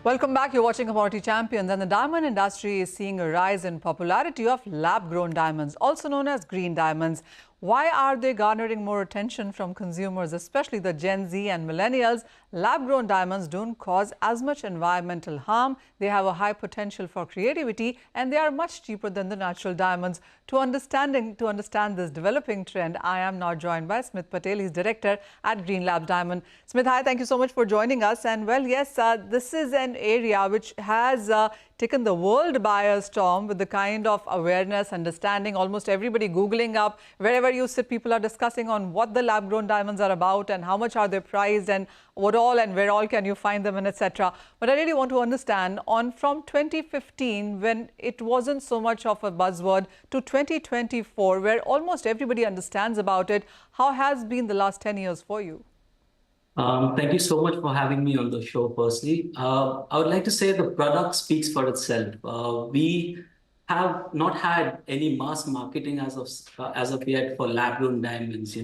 Welcome back. You're watching Commodity Champions, and the diamond industry is seeing a rise in popularity of lab-grown diamonds, also known as green diamonds. Why are they garnering more attention from consumers, especially the Gen Z and millennials? Lab-grown diamonds don't cause as much environmental harm. They have a high potential for creativity, and they are much cheaper than the natural diamonds. To understand this developing trend, I am now joined by Smit Patel. He's director at Greenlab Diamond. Smit, hi, thank you so much for joining us. And well, yes, this is an area which has taken the world by a storm with the kind of awareness, understanding, almost everybody Googling up. Wherever you sit, people are discussing on what the lab-grown diamonds are about and how much are they priced and what all and where all can you find them and etc. But I really want to understand from 2015, when it wasn't so much of a buzzword, to 2024, where almost everybody understands about it, how has been the last 10 years for you? Thank you so much for having me on the show, firstly. I would like to say the product speaks for itself. We have not had any mass marketing as of yet for lab-grown diamonds.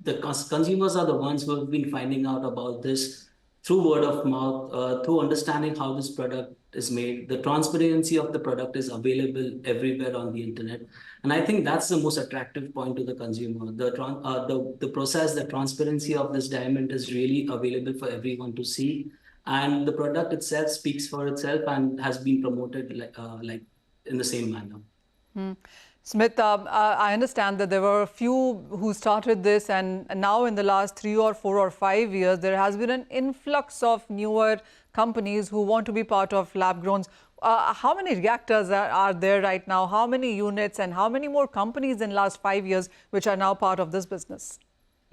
The consumers are the ones who have been finding out about this through word of mouth, through understanding how this product is made. The transparency of the product is available everywhere on the internet. And I think that's the most attractive point to the consumer. The process, the transparency of this diamond is really available for everyone to see. And the product itself speaks for itself and has been promoted like in the same manner. Smit, I understand that there were a few who started this, and now in the last 3 or 4 or 5 years, there has been an influx of newer companies who want to be part of lab-growns. How many reactors are there right now? How many units and how many more companies in the last 5 years which are now part of this business?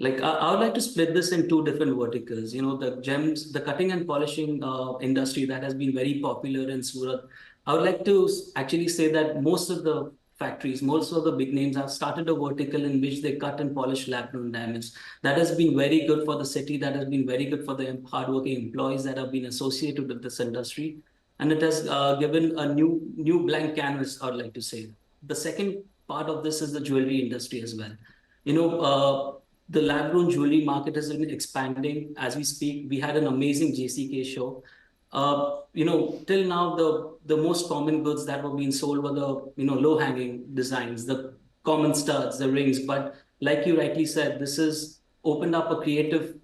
I would like to split this in two different verticals. The gems, the cutting and polishing industry that has been very popular in Surat. I would like to actually say that most of the factories, most of the big names have started a vertical in which they cut and polish lab-grown diamonds. That has been very good for the city. That has been very good for the hardworking employees that have been associated with this industry. And it has given a new blank canvas, I would like to say. The second part of this is the jewelry industry as well. The lab-grown jewelry market has been expanding as we speak. We had an amazing JCK show. Till now, the most common goods that were being sold were the low-hanging designs, the common studs, the rings. But like you rightly said, this has opened up a creative,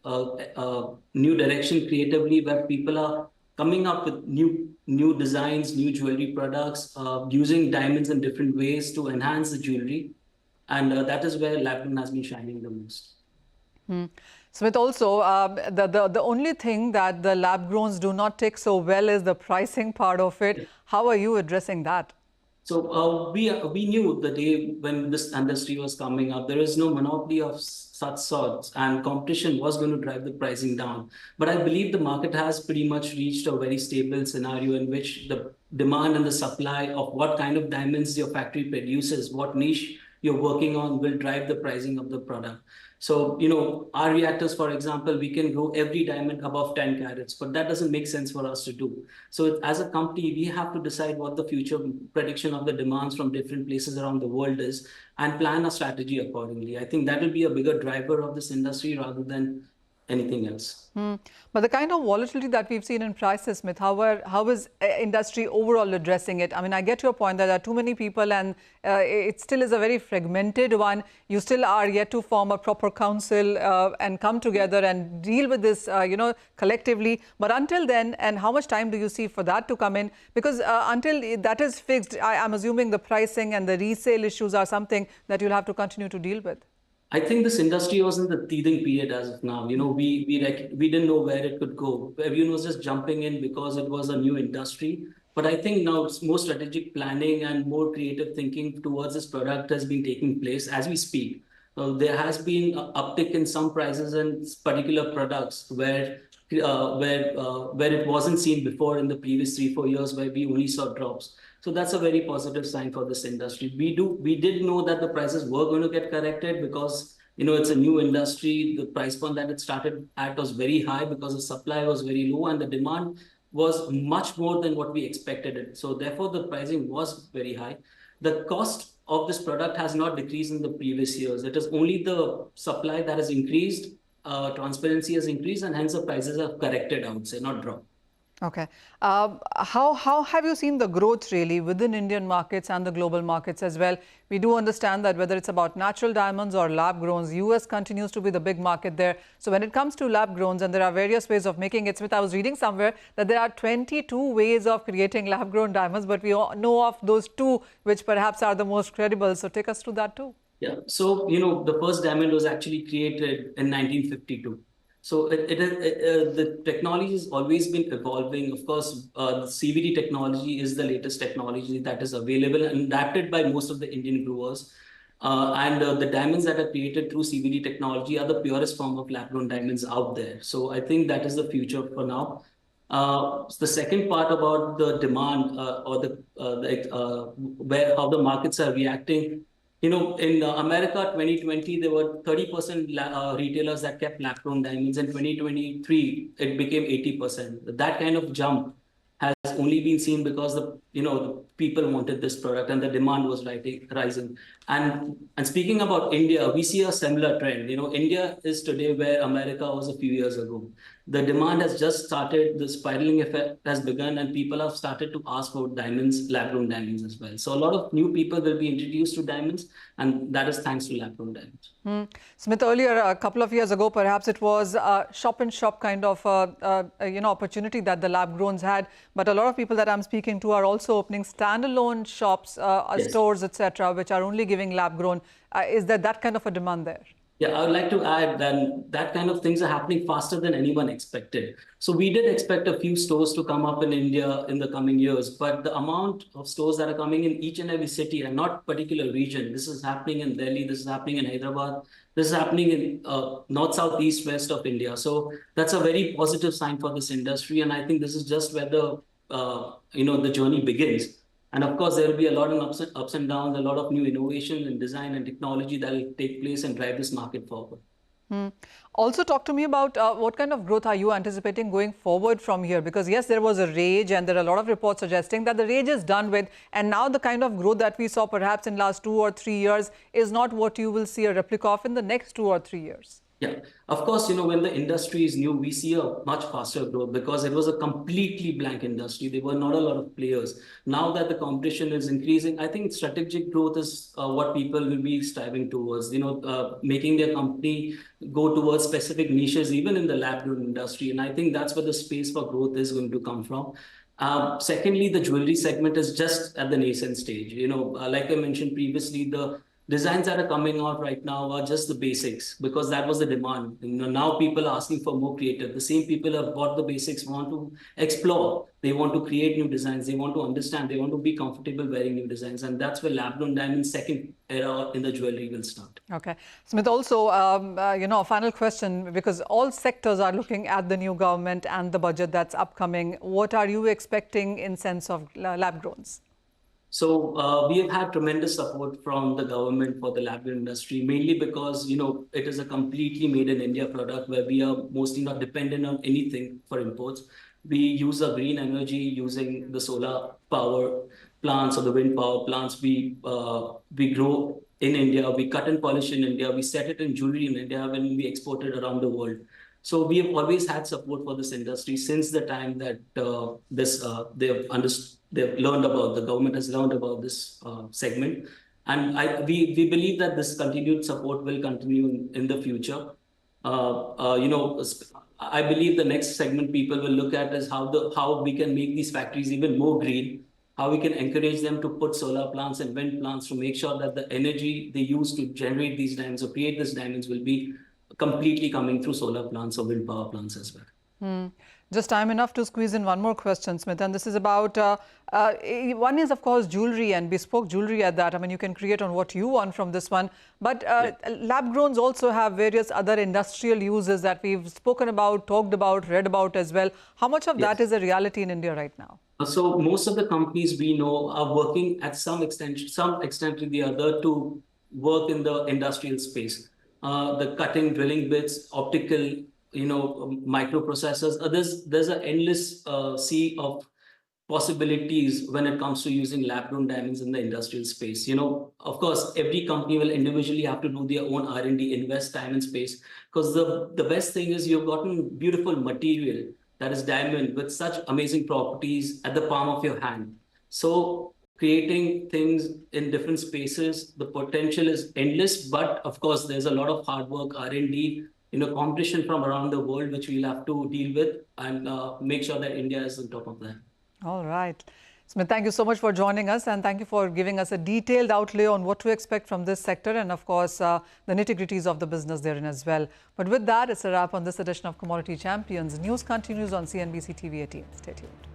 new direction creatively, where people are coming up with new designs, new jewelry products, using diamonds in different ways to enhance the jewelry. And that is where lab-grown has been shining the most. Smit, also, the only thing that the lab-growns do not take so well is the pricing part of it. How are you addressing that? So we knew the day when this industry was coming up, there is no monopoly of such sorts, and competition was going to drive the pricing down. But I believe the market has pretty much reached a very stable scenario in which the demand and the supply of what kind of diamonds your factory produces, what niche you're working on, will drive the pricing of the product. So, our reactors, for example, we can grow every diamond above 10 carats, but that doesn't make sense for us to do. So as a company, we have to decide what the future prediction of the demands from different places around the world is and plan a strategy accordingly. I think that will be a bigger driver of this industry rather than anything else. But the kind of volatility that we've seen in prices, Smit, how is industry overall addressing it? I mean, I get your point that there are too many people and it still is a very fragmented one. You still are yet to form a proper council and come together and deal with this, collectively. But until then, and how much time do you see for that to come in? Because until that is fixed, I'm assuming the pricing and the resale issues are something that you'll have to continue to deal with. I think this industry was in the teething period as of now. We didn't know where it could go. Everyone was just jumping in because it was a new industry. But I think now more strategic planning and more creative thinking towards this product has been taking place as we speak. There has been an uptick in some prices in particular products where it wasn't seen before in the previous 3-4 years, where we only saw drops. So that's a very positive sign for this industry. We did know that the prices were going to get corrected because it's a new industry. The price point that it started at was very high because the supply was very low and the demand was much more than what we expected it. So therefore, the pricing was very high. The cost of this product has not decreased in the previous years. It is only the supply that has increased, transparency has increased, and hence the prices have corrected, I would say, not dropped. Okay. How have you seen the growth really within Indian markets and the global markets as well? We do understand that whether it's about natural diamonds or lab growns, US continues to be the big market there. So when it comes to lab growns, and there are various ways of making it, Smith, I was reading somewhere that there are 22 ways of creating lab grown diamonds, but we all know of those two which perhaps are the most credible. So take us through that too. Yeah. So, the first diamond was actually created in 1952. So the technology has always been evolving. Of course, the CVD technology is the latest technology that is available and adapted by most of the Indian growers. And the diamonds that are created through CVD technology are the purest form of lab-grown diamonds out there. So I think that is the future for now. The second part about the demand or where how the markets are reacting. In America, 2020, there were 30% retailers that kept lab-grown diamonds. In 2023, it became 80%. That kind of jump has only been seen because the people wanted this product and the demand was rising. And speaking about India, we see a similar trend. India is today where America was a few years ago. The demand has just started, the spiraling effect has begun, and people have started to ask for diamonds, lab-grown diamonds as well. So a lot of new people will be introduced to diamonds, and that is thanks to lab-grown diamonds. Smith, earlier, a couple of years ago, perhaps it was a shop-in-shop kind of opportunity that the lab-growns had. But a lot of people that I'm speaking to are also opening standalone shops, Yes. stores, etc., which are only giving lab-grown. Is there that kind of a demand there? Yeah, I would like to add that kind of things are happening faster than anyone expected. So we did expect a few stores to come up in India in the coming years, but the amount of stores that are coming in each and every city and not particular region. This is happening in Delhi, this is happening in Hyderabad, this is happening in north, south, east, west of India. So that's a very positive sign for this industry, and I think this is just where the journey begins. And of course, there will be a lot of ups and downs, a lot of new innovation and design and technology that will take place and drive this market forward. Also, talk to me about what kind of growth are you anticipating going forward from here? Because yes, there was a rage, and there are a lot of reports suggesting that the rage is done with, and now the kind of growth that we saw perhaps in last 2 or 3 years is not what you will see a replica of in the next 2 or 3 years. Yeah, of course, when the industry is new, we see a much faster growth because it was a completely blank industry. There were not a lot of players. Now that the competition is increasing, I think strategic growth is what people will be striving towards, making their company go towards specific niches, even in the lab-grown industry. And I think that's where the space for growth is going to come from. Secondly, the jewelry segment is just at the nascent stage. Like I mentioned previously, the designs that are coming out right now are just the basics because that was the demand. Now people are asking for more creative. The same people have bought the basics, want to explore. They want to create new designs. They want to understand. They want to be comfortable wearing new designs. And that's where lab-grown diamond's second era in the jewelry will start. Okay. Smith, also, a final question, because all sectors are looking at the new government and the budget that's upcoming. What are you expecting in sense of lab-growns? So we have had tremendous support from the government for the lab-grown industry, mainly because, it is a completely made in India product where we are mostly not dependent on anything for imports. We use a green energy using the solar power plants or the wind power plants. We grow in India, we cut and polish in India, we set it in jewelry in India when we export it around the world. So we have always had support for this industry since the time that they've learned about, the government has learned about this segment. And we believe that this continued support will continue in the future. I believe the next segment people will look at is how we can make these factories even more green, how we can encourage them to put solar plants and wind plants to make sure that the energy they use to generate these diamonds or create these diamonds will be completely coming through solar plants or wind power plants as well. Just time enough to squeeze in one more question, Smith, and this is about, one is of course jewelry and bespoke jewelry at that. I mean, you can create on what you want from this one, but lab-growns also have various other industrial uses that we've spoken about, talked about, read about as well. How much of that is a reality in India right now? So most of the companies we know are working at some extent to the other to work in the industrial space. The cutting, drilling bits, optical, microprocessors. There's an endless sea of possibilities when it comes to using lab-grown diamonds in the industrial space. Of course, every company will individually have to do their own R&D, invest time and space, because the best thing is you've gotten beautiful material that is diamond, with such amazing properties at the palm of your hand. So creating things in different spaces, the potential is endless, but of course, there's a lot of hard work, R&D, competition from around the world, which we'll have to deal with and make sure that India is on top of that. All right. Smit, thank you so much for joining us, and thank you for giving us a detailed outlay on what to expect from this sector and, of course, the nitty-gritties of the business therein as well. But with that, it's a wrap on this edition of Commodity Champions. News continues on CNBC TV 18. Stay tuned.